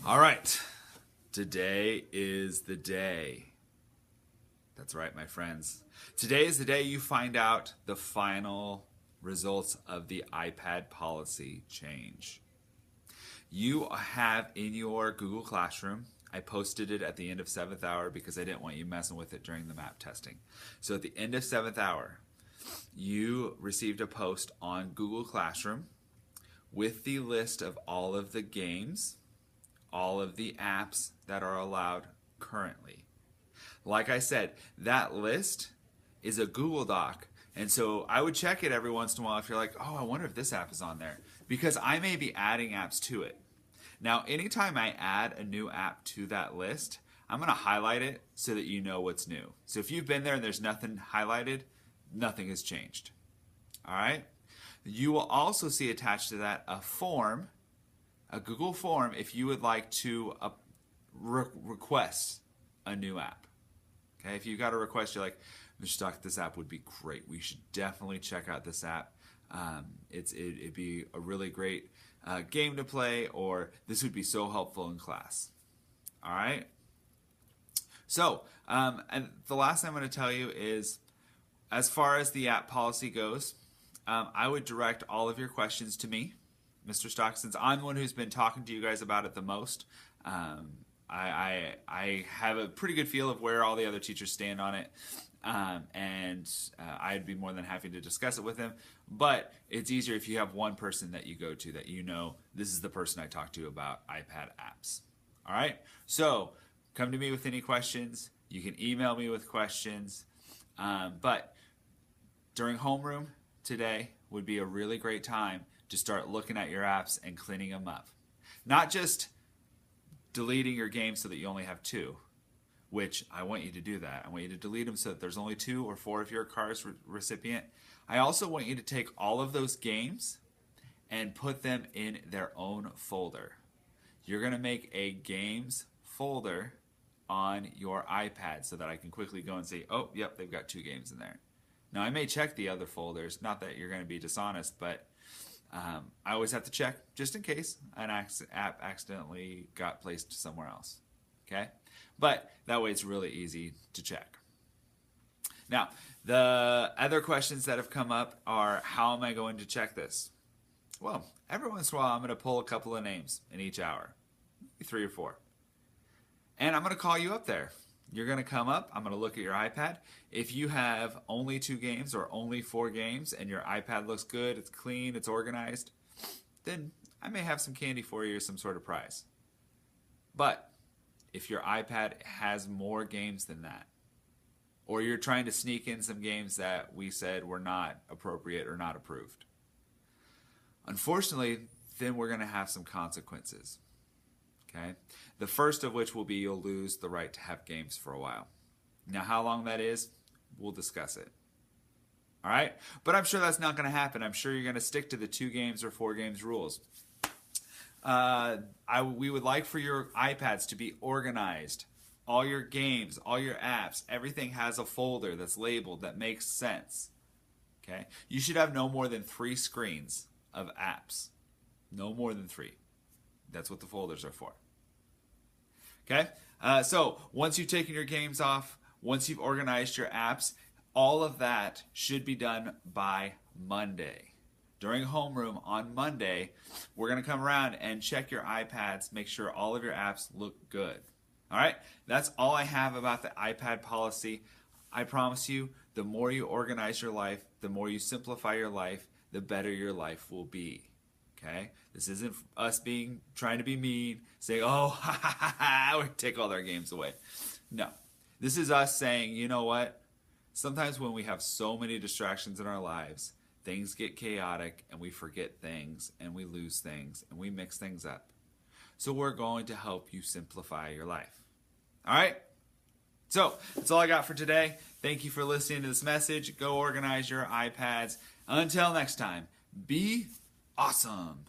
All right. Today is the day. That's right, my friends. Today is the day you find out the final results of the iPad policy change. You have in your Google Classroom, I posted it at the end of 7th hour because I didn't want you messing with it during the map testing. So at the end of 7th hour, you received a post on Google Classroom with the list of all of the games, all of the apps that are allowed currently. Like I said, that list is a Google Doc. And so I would check it every once in a while if you're like, oh, I wonder if this app is on there. Because I may be adding apps to it. Now, anytime I add a new app to that list, I'm going to highlight it so that you know what's new. So if you've been there and there's nothing highlighted, nothing has changed. All right? You will also see attached to that a form, a Google form, if you would like to request a new app. Okay, if you got a request, you're like, Mr. Stock, this app would be great. We should definitely check out this app. It'd be a really great game to play, or this would be so helpful in class. All right. So, and the last thing I'm going to tell you is, as far as the app policy goes, I would direct all of your questions to me, Mr. Stock, since I'm the one who's been talking to you guys about it the most. I have a pretty good feel of where all the other teachers stand on it, and I'd be more than happy to discuss it with them. But it's easier if you have one person that you go to that you know this is the person I talk to about iPad apps. All right? So come to me with any questions. You can email me with questions. But during homeroom today would be a really great time to start looking at your apps and cleaning them up. Not just deleting your games so that you only have 2, which I want you to do that. I want you to delete them so that there's only 2 or 4 if you're a CARS recipient. I also want you to take all of those games and put them in their own folder. You're going to make a games folder on your iPad so that I can quickly go and say, oh, yep, they've got 2 games in there. Now, I may check the other folders, not that you're going to be dishonest, but I always have to check just in case an app accidentally got placed somewhere else. Okay? But that way it's really easy to check. Now, the other questions that have come up are, how am I going to check this? Well, every once in a while I'm going to pull a couple of names in each hour, 3 or 4. And I'm going to call you up there. You're going to come up. I'm going to look at your iPad. If you have only 2 games or only 4 games and your iPad looks good, it's clean, it's organized, then I may have some candy for you or some sort of prize. But if your iPad has more games than that, or you're trying to sneak in some games that we said were not appropriate or not approved, unfortunately, then we're going to have some consequences. Okay? The first of which will be you'll lose the right to have games for a while. Now, how long that is, we'll discuss it. All right? But I'm sure that's not going to happen. I'm sure you're going to stick to the 2 games or 4 games rules. We would like for your iPads to be organized. All your games, all your apps, everything has a folder that's labeled that makes sense. Okay? You should have no more than 3 screens of apps. No more than 3. That's what the folders are for. Okay? So once you've taken your games off, once you've organized your apps, all of that should be done by Monday. During homeroom on Monday, we're going to come around and check your iPads, make sure all of your apps look good. All right? That's all I have about the iPad policy. I promise you, the more you organize your life, the more you simplify your life, the better your life will be. Okay? This isn't us trying to be mean, saying, oh, ha, ha, ha, ha, we take all their games away. No. This is us saying, you know what? Sometimes when we have so many distractions in our lives, things get chaotic and we forget things and we lose things and we mix things up. So we're going to help you simplify your life. All right? So that's all I got for today. Thank you for listening to this message. Go organize your iPads. Until next time, be awesome.